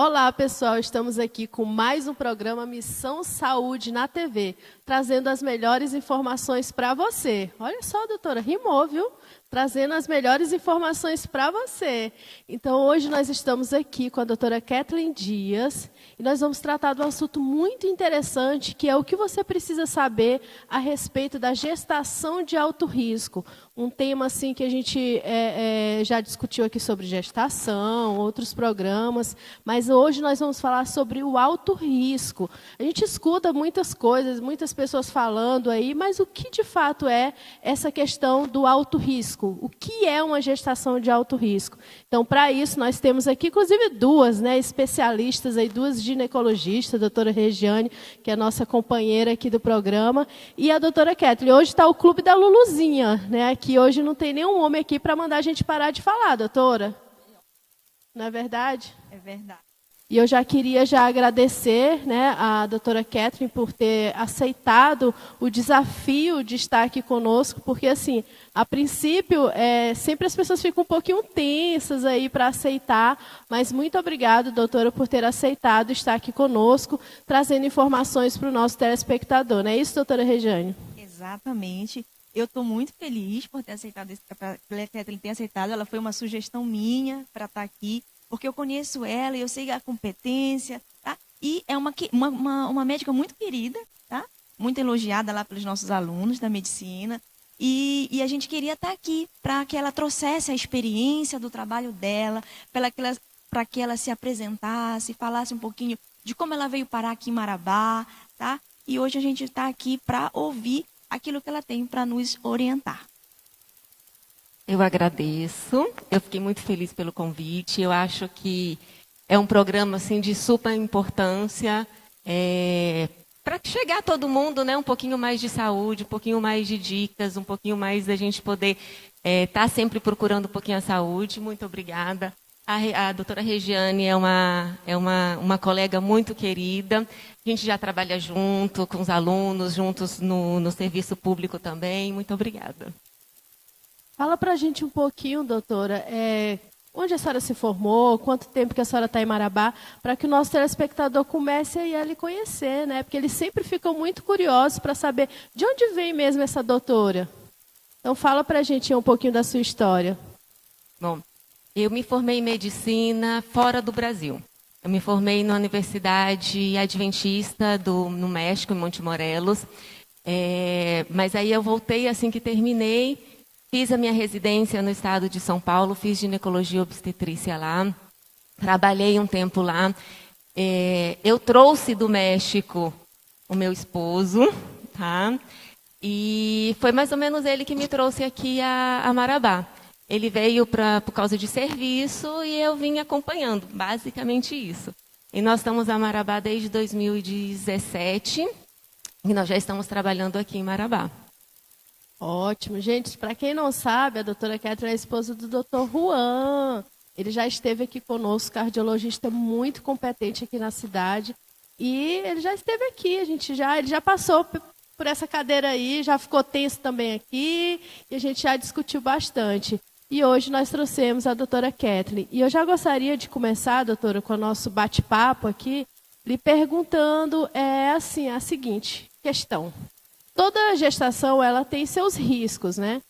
Olá, pessoal. Estamos aqui com mais um programa Missão Saúde na TV, trazendo as melhores informações para você. Olha só, doutora, rimou, viu? Trazendo as melhores informações para você. Então, hoje nós estamos aqui com a doutora Kathleen Dias e nós vamos tratar de um assunto muito interessante, que é o que você precisa saber a respeito da gestação de alto risco. Um tema assim que a gente já discutiu aqui sobre gestação, outros programas, mas hoje nós vamos falar sobre o alto risco. A gente escuta muitas coisas, muitas pessoas falando aí, mas o que de fato é essa questão do alto risco? O que é uma gestação de alto risco? Então, para isso, nós temos aqui, inclusive, duas especialistas, aí, duas ginecologistas, a doutora Regiane, que é a nossa companheira aqui do programa, e a doutora Kathleen. Hoje está o Clube da Luluzinha, né? Que hoje não tem nenhum homem aqui para mandar a gente parar de falar, doutora. Não é verdade? É verdade. E eu já queria agradecer, né, a doutora Kathleen por ter aceitado o desafio de estar aqui conosco, porque, assim, a princípio, sempre as pessoas ficam um pouquinho tensas aí para aceitar, mas muito obrigada, doutora, por ter aceitado estar aqui conosco, trazendo informações para o nosso telespectador. Não é isso, doutora Regiane? Exatamente. Eu estou muito feliz por ter aceitado, pela Kathleen ter aceitado. Ela foi uma sugestão minha para estar aqui, porque eu conheço ela e eu sei a competência, tá? E é uma médica muito querida, tá? Muito elogiada lá pelos nossos alunos da medicina. E a gente queria estar aqui para que ela trouxesse a experiência do trabalho dela, para que ela se apresentasse, falasse um pouquinho de como ela veio parar aqui em Marabá, tá? E hoje a gente está aqui para ouvir aquilo que ela tem para nos orientar. Eu agradeço, eu fiquei muito feliz pelo convite, eu acho que é um programa assim, de super importância, para chegar a todo mundo, né, um pouquinho mais de saúde, um pouquinho mais de dicas, um pouquinho mais da gente poder estar sempre procurando um pouquinho a saúde. Muito obrigada. A doutora Regiane é uma colega muito querida, a gente já trabalha junto com os alunos, juntos no serviço público também. Muito obrigada. Fala para a gente um pouquinho, doutora, onde a senhora se formou, quanto tempo que a senhora está em Marabá, para que o nosso telespectador comece a lhe conhecer, né? Porque eles sempre ficam muito curiosos para saber de onde vem mesmo essa doutora. Então, fala para a gente um pouquinho da sua história. Bom, eu me formei em medicina fora do Brasil. Eu me formei na Universidade Adventista no México, em Monte Morelos. Mas aí eu voltei assim que terminei. Fiz a minha residência no estado de São Paulo, fiz ginecologia e obstetrícia lá, trabalhei um tempo lá. Eu trouxe do México o meu esposo, tá? E foi mais ou menos ele que me trouxe aqui a Marabá. Ele veio por causa de serviço e eu vim acompanhando, basicamente isso. E nós estamos a Marabá desde 2017 e nós já estamos trabalhando aqui em Marabá. Ótimo. Gente, para quem não sabe, a doutora Kathleen é a esposa do doutor Juan. Ele já esteve aqui conosco, cardiologista muito competente aqui na cidade. E ele já esteve aqui, ele já passou por essa cadeira aí, já ficou tenso também aqui, e a gente já discutiu bastante. E hoje nós trouxemos a doutora Kathleen. E eu já gostaria de começar, doutora, com o nosso bate-papo aqui, lhe perguntando a seguinte questão. Toda gestação ela tem seus riscos, né?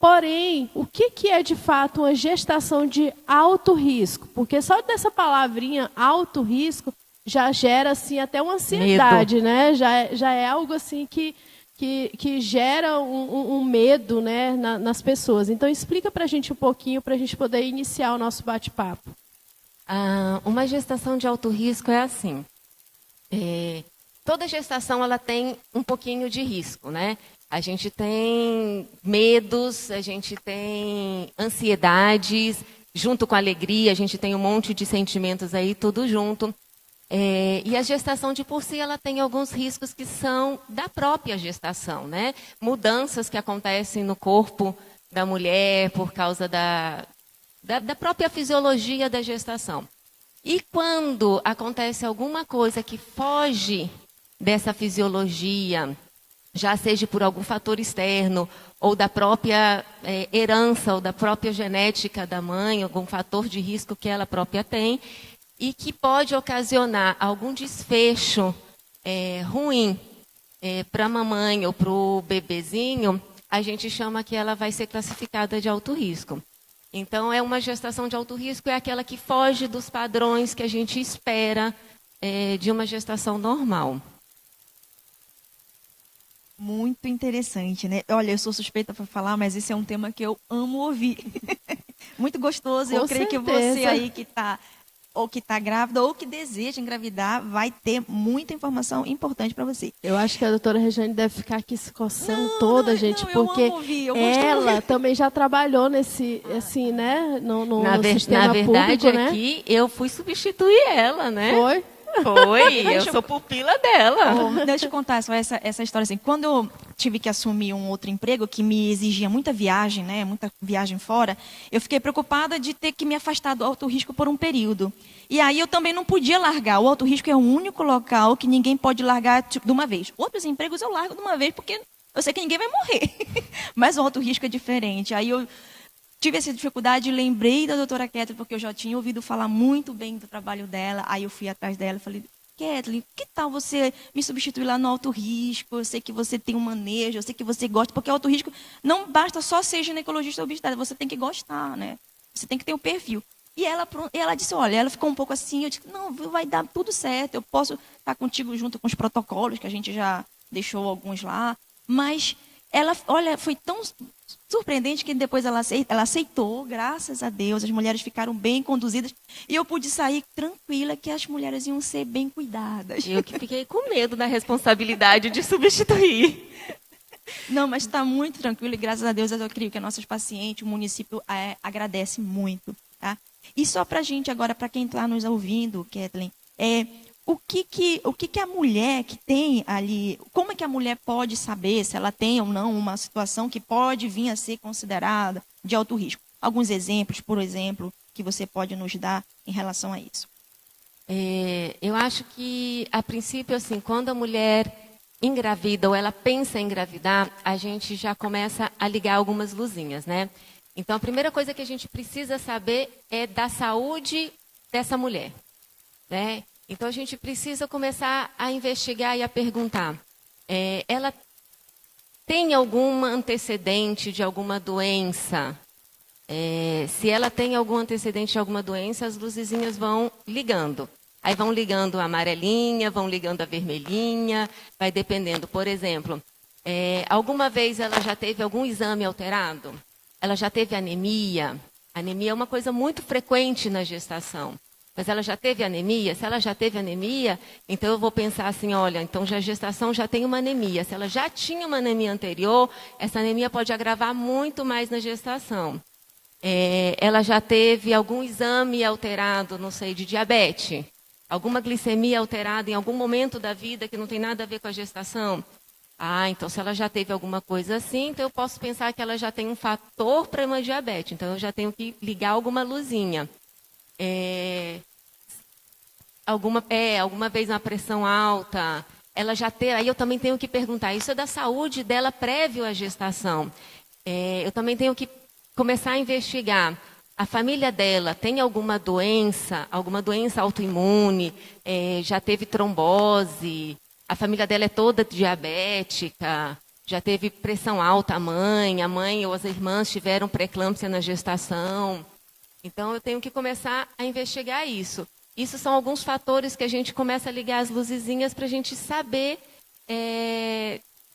Porém, o que é de fato uma gestação de alto risco? Porque só dessa palavrinha alto risco já gera assim até uma ansiedade, medo, né? Já é algo assim que gera um medo, né, nas pessoas. Então explica para a gente um pouquinho para a gente poder iniciar o nosso bate-papo. Uma gestação de alto risco é assim. Toda gestação ela tem um pouquinho de risco, né? A gente tem medos, a gente tem ansiedades, junto com a alegria, a gente tem um monte de sentimentos aí, tudo junto. E a gestação de por si, ela tem alguns riscos que são da própria gestação, né? Mudanças que acontecem no corpo da mulher por causa da própria fisiologia da gestação. E quando acontece alguma coisa que foge dessa fisiologia, já seja por algum fator externo, ou da própria herança, ou da própria genética da mãe, algum fator de risco que ela própria tem, e que pode ocasionar algum desfecho ruim para a mamãe ou para o bebezinho, a gente chama que ela vai ser classificada de alto risco. Então, uma gestação de alto risco é aquela que foge dos padrões que a gente espera de uma gestação normal. Muito interessante, né? Olha, eu sou suspeita para falar, mas esse é um tema que eu amo ouvir. Muito gostoso. Com eu creio que certeza. você aí que está grávida ou que deseja engravidar vai ter muita informação importante para você. Eu acho que a doutora Regiane deve ficar aqui se coçando toda, gente, eu porque amo ouvir, eu gosto de ela ouvir. também já trabalhou nesse, assim, né, no Na sistema verdade, público, né? aqui eu fui substituir ela, né? Foi? Foi, eu sou pupila dela. Deixa eu contar essa história assim. Quando eu tive que assumir um outro emprego que me exigia muita viagem, né, muita viagem fora, eu fiquei preocupada de ter que me afastar do alto risco por um período. E aí eu também não podia largar. O alto risco é o único local que ninguém pode largar de uma vez. Outros empregos eu largo de uma vez porque eu sei que ninguém vai morrer. Mas o alto risco é diferente. Aí eu tive essa dificuldade, lembrei da doutora Kathleen, porque eu já tinha ouvido falar muito bem do trabalho dela. Aí eu fui atrás dela e falei, Kathleen, que tal você me substituir lá no alto risco? Eu sei que você tem um manejo, eu sei que você gosta, porque alto risco não basta só ser ginecologista ou obstetra, você tem que gostar, né? Você tem que ter um perfil. E ela disse, olha, ela ficou um pouco assim, eu disse, não, vai dar tudo certo, eu posso estar contigo junto com os protocolos, que a gente já deixou alguns lá, mas ela, olha, foi tão surpreendente que depois ela aceitou, graças a Deus, as mulheres ficaram bem conduzidas e eu pude sair tranquila que as mulheres iam ser bem cuidadas. Eu que fiquei com medo da responsabilidade de substituir. Não, mas está muito tranquilo e graças a Deus eu creio que nossos pacientes, o município agradece muito, tá? E só para a gente agora, para quem está nos ouvindo, Kathleen, o que a mulher que tem ali, como é que a mulher pode saber se ela tem ou não uma situação que pode vir a ser considerada de alto risco? Alguns exemplos, por exemplo, que você pode nos dar em relação a isso. Eu acho que, a princípio, assim, quando a mulher engravida ou ela pensa em engravidar, a gente já começa a ligar algumas luzinhas, né? Então, a primeira coisa que a gente precisa saber é da saúde dessa mulher, né? Então, a gente precisa começar a investigar e a perguntar. Ela tem algum antecedente de alguma doença? Se ela tem algum antecedente de alguma doença, as luzezinhas vão ligando. Aí vão ligando a amarelinha, vão ligando a vermelhinha, vai dependendo. Por exemplo, alguma vez ela já teve algum exame alterado? Ela já teve anemia? Anemia é uma coisa muito frequente na gestação. Mas ela já teve anemia? Se ela já teve anemia, então eu vou pensar assim, olha, então a gestação já tem uma anemia. Se ela já tinha uma anemia anterior, essa anemia pode agravar muito mais na gestação. Ela já teve algum exame alterado, não sei, de diabetes? Alguma glicemia alterada em algum momento da vida que não tem nada a ver com a gestação? Então se ela já teve alguma coisa assim, então eu posso pensar que ela já tem um fator para uma diabetes. Então eu já tenho que ligar alguma luzinha. Alguma vez uma pressão alta, ela já tem, aí eu também tenho que perguntar, isso é da saúde dela prévio à gestação. Eu também tenho que começar a investigar, a família dela tem alguma doença autoimune, já teve trombose, a família dela é toda diabética, já teve pressão alta a mãe ou as irmãs tiveram pré-eclâmpsia na gestação. Então, eu tenho que começar a investigar isso. Isso são alguns fatores que a gente começa a ligar as luzezinhas para a gente saber.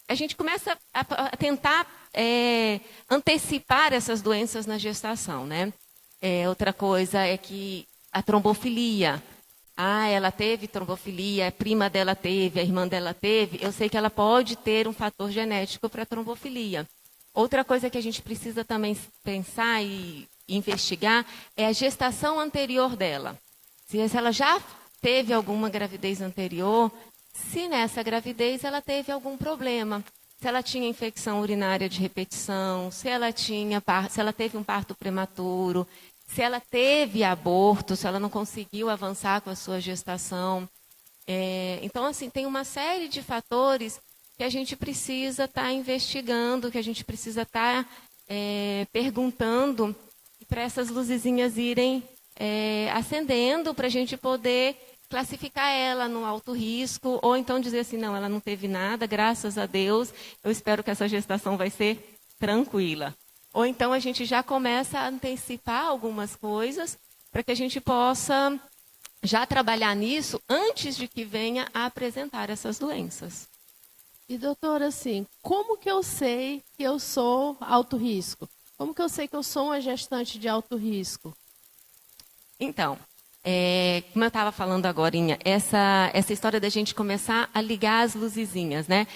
A gente começa a tentar antecipar essas doenças na gestação, né? Outra coisa é que a trombofilia. Ela teve trombofilia, a prima dela teve, a irmã dela teve. Eu sei que ela pode ter um fator genético para trombofilia. Outra coisa que a gente precisa também pensar e investigar é a gestação anterior dela. Se ela já teve alguma gravidez anterior, se nessa gravidez ela teve algum problema. Se ela tinha infecção urinária de repetição, se ela teve um parto prematuro, se ela teve aborto, se ela não conseguiu avançar com a sua gestação. Então, assim, tem uma série de fatores que a gente precisa estar investigando, que a gente precisa estar perguntando para essas luzezinhas irem ascendendo para a gente poder classificar ela no alto risco, ou então dizer assim, não, ela não teve nada, graças a Deus, eu espero que essa gestação vai ser tranquila. Ou então a gente já começa a antecipar algumas coisas para que a gente possa já trabalhar nisso antes de que venha a apresentar essas doenças. E, doutora, assim, como que eu sei que eu sou alto risco? Como que eu sei que eu sou uma gestante de alto risco? Então, como eu estava falando agorinha, essa história da gente começar a ligar as luzezinhas, né?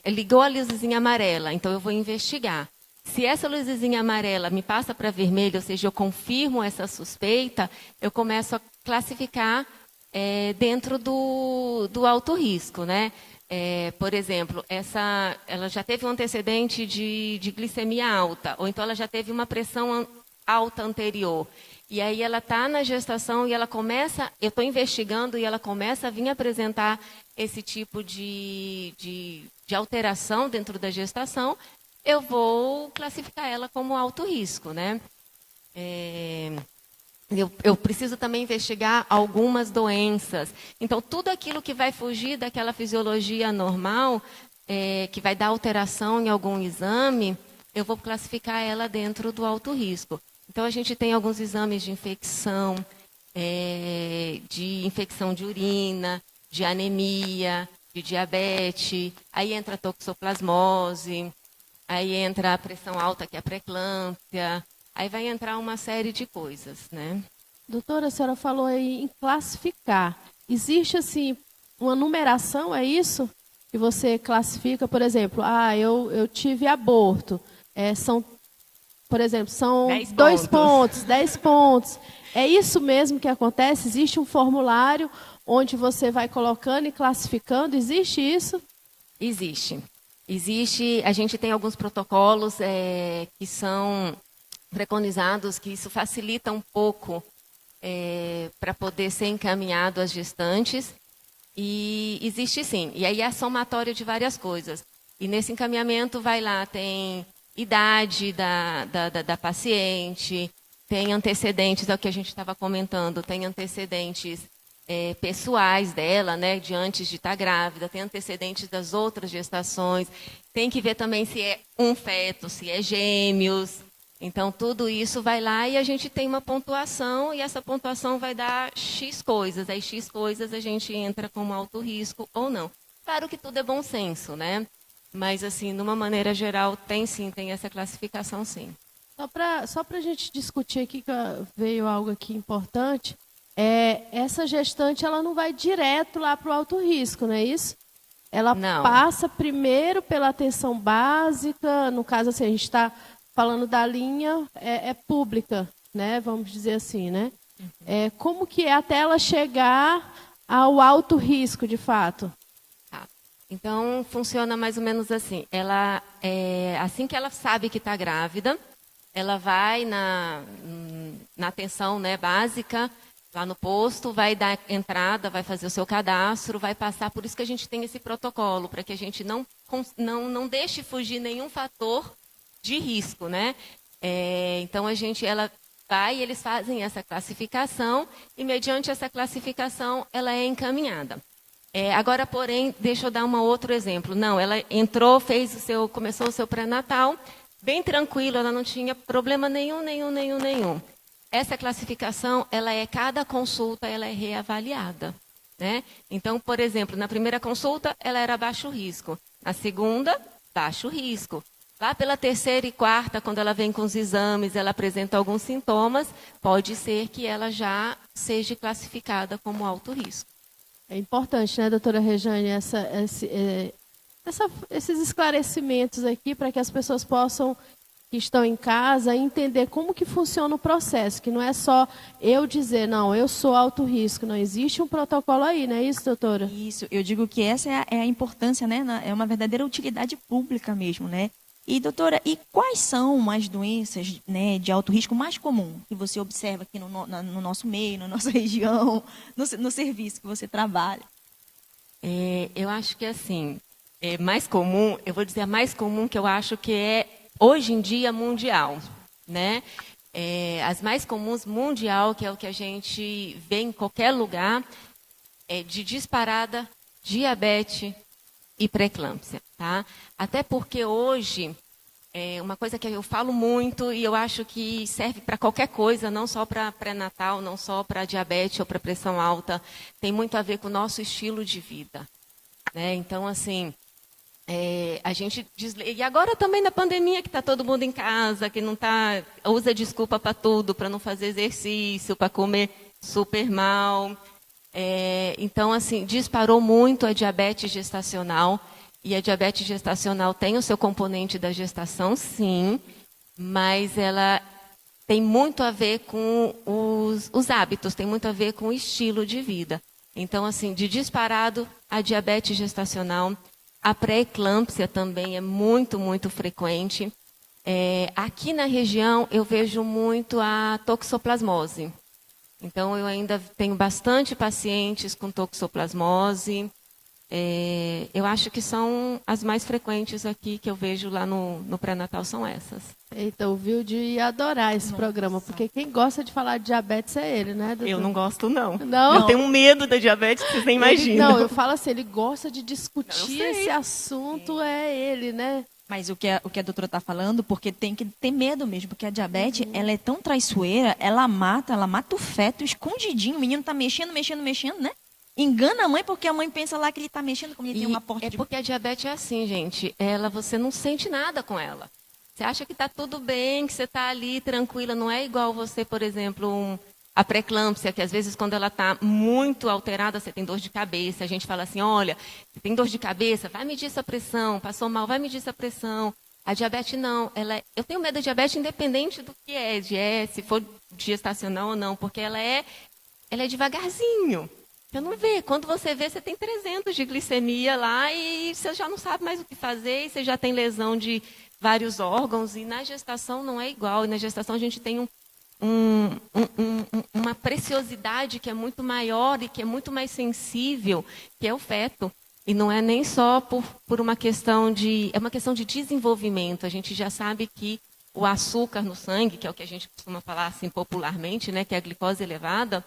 Ligou a luzezinha amarela, então eu vou investigar. Se essa luzezinha amarela me passa para vermelho, ou seja, eu confirmo essa suspeita, eu começo a classificar dentro do alto risco, né? Por exemplo, ela já teve um antecedente de glicemia alta, ou então ela já teve uma pressão alta anterior. E aí ela está na gestação e ela começa, eu estou investigando e ela começa a vir apresentar esse tipo de alteração dentro da gestação, eu vou classificar ela como alto risco, né? Eu preciso também investigar algumas doenças. Então, tudo aquilo que vai fugir daquela fisiologia normal, que vai dar alteração em algum exame, eu vou classificar ela dentro do alto risco. Então, a gente tem alguns exames de infecção de urina, de anemia, de diabetes, aí entra a toxoplasmose, aí entra a pressão alta, que é a pré-eclâmpsia, aí vai entrar uma série de coisas, né? Doutora, a senhora falou aí em classificar. Existe, assim, uma numeração, é isso? Que você classifica, por exemplo, eu tive aborto. Por exemplo, são 2 pontos, 10 pontos. É isso mesmo que acontece? Existe um formulário onde você vai colocando e classificando? Existe isso? Existe. A gente tem alguns protocolos que são preconizados, que isso facilita um pouco para poder ser encaminhado às gestantes. E existe sim. E aí é a somatória de várias coisas. E nesse encaminhamento vai lá, tem idade da paciente, tem antecedentes, é o que a gente estava comentando, tem antecedentes pessoais dela, né, de antes de estar grávida, tem antecedentes das outras gestações, tem que ver também se é um feto, se é gêmeos. Então, tudo isso vai lá e a gente tem uma pontuação, e essa pontuação vai dar X coisas. Aí, X coisas a gente entra como alto risco ou não. Claro que tudo é bom senso, né? Mas, assim, de uma maneira geral, tem essa classificação, sim. Só para a gente discutir aqui, que veio algo aqui importante, essa gestante ela não vai direto lá para o alto risco, não é isso? Ela não. Passa primeiro pela atenção básica, no caso, assim, a gente está falando da linha pública, né? Vamos dizer assim, né? Uhum. Como que é até ela chegar ao alto risco, de fato? Então, funciona mais ou menos assim. Assim que ela sabe que está grávida, ela vai na atenção, né, básica, lá no posto, vai dar entrada, vai fazer o seu cadastro, vai passar. Por isso que a gente tem esse protocolo, para que a gente não deixe fugir nenhum fator de risco, né? Então, ela vai, eles fazem essa classificação e, mediante essa classificação, ela é encaminhada. Agora, porém, deixa eu dar um outro exemplo. Não, ela entrou, começou o seu pré-natal, bem tranquilo, ela não tinha problema nenhum. Essa classificação, cada consulta, ela é reavaliada, né? Então, por exemplo, na primeira consulta, ela era baixo risco. Na segunda, baixo risco. Lá pela terceira e quarta, quando ela vem com os exames, ela apresenta alguns sintomas, pode ser que ela já seja classificada como alto risco. É importante, né, doutora Rejane, esses esclarecimentos aqui para que as pessoas possam, que estão em casa, entender como que funciona o processo, que não é só eu dizer, não, eu sou alto risco, não existe um protocolo aí, não é isso, doutora? Isso, eu digo que essa é a importância, né, é uma verdadeira utilidade pública mesmo, né? E, doutora, quais são as doenças, né, de alto risco mais comum que você observa aqui no nosso meio, na nossa região, no serviço que você trabalha? Eu acho que, assim, mais comum, eu vou dizer a mais comum que eu acho que é, hoje em dia, mundial, né? as mais comuns mundial, que é o que a gente vê em qualquer lugar, é de disparada, diabetes e pré-eclâmpsia, tá? Até porque hoje, uma coisa que eu falo muito e eu acho que serve para qualquer coisa, não só para pré-natal, não só para diabetes ou para pressão alta, tem muito a ver com o nosso estilo de vida, né? Então, assim, a gente e agora também na pandemia que está todo mundo em casa, que não tá, usa desculpa para tudo, para não fazer exercício, para comer super mal. Então, assim, disparou muito a diabetes gestacional. E a diabetes gestacional tem o seu componente da gestação, sim, mas ela tem muito a ver com os hábitos, tem muito a ver com o estilo de vida. Então, assim, de disparado, a diabetes gestacional, a pré-eclâmpsia também é muito, muito frequente. Aqui na região, eu vejo muito a toxoplasmose. Então, eu ainda tenho bastante pacientes com toxoplasmose. Eu acho que são as mais frequentes aqui que eu vejo lá no pré-natal são essas. Então, viu, de adorar esse programa, porque quem gosta de falar de diabetes é ele, né, doutor? Eu não gosto, não. Não? Eu tenho medo da diabetes, vocês nem imaginam. Não, eu falo assim, ele gosta de discutir esse assunto, é ele, né? Mas o que a doutora está falando, porque tem que ter medo mesmo, porque a diabetes, ela é tão traiçoeira, ela mata o feto escondidinho, o menino está mexendo, né? Engana a mãe porque a mãe pensa lá que ele está mexendo como ele tem uma porta porque a diabetes é assim, gente. Você não sente nada com ela. Você acha que está tudo bem, que você está ali tranquila. Não é igual você, por exemplo, a pré-eclâmpsia, que às vezes quando ela está muito alterada, você tem dor de cabeça. A gente fala assim, olha, você tem dor de cabeça, vai medir essa pressão. Passou mal, vai medir essa pressão. A diabetes não. Eu tenho medo da diabetes independente do que se for gestacional ou não, porque ela é devagarzinho. Você não vê. Quando você vê, você tem 300 de glicemia lá e você já não sabe mais o que fazer, e você já tem lesão de vários órgãos. E na gestação não é igual. E na gestação a gente tem uma preciosidade que é muito maior e que é muito mais sensível, que é o feto. E não é nem só por uma questão é uma questão de desenvolvimento. A gente já sabe que o açúcar no sangue, que é o que a gente costuma falar assim popularmente, né, que é a glicose elevada,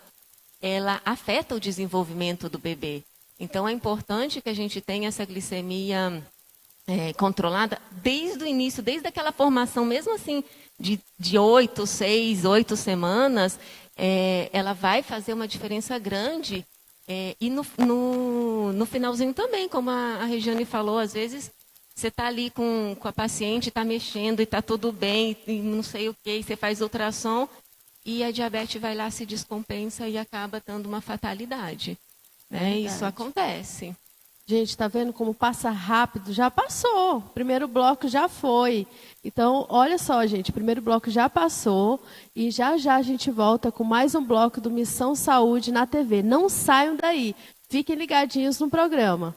ela afeta o desenvolvimento do bebê. Então, é importante que a gente tenha essa glicemia controlada desde o início, desde aquela formação, mesmo assim, de 8 semanas, ela vai fazer uma diferença grande. E no finalzinho também, como a Regiane falou, às vezes você está ali com a paciente, está mexendo e está tudo bem, e não sei o quê, e você faz ultrassom, e a diabetes vai lá, se descompensa e acaba dando uma fatalidade. Né? Isso acontece. Gente, tá vendo como passa rápido? Já passou. O primeiro bloco já foi. Então, olha só, gente. O primeiro bloco já passou. E já a gente volta com mais um bloco do Missão Saúde na TV. Não saiam daí. Fiquem ligadinhos no programa.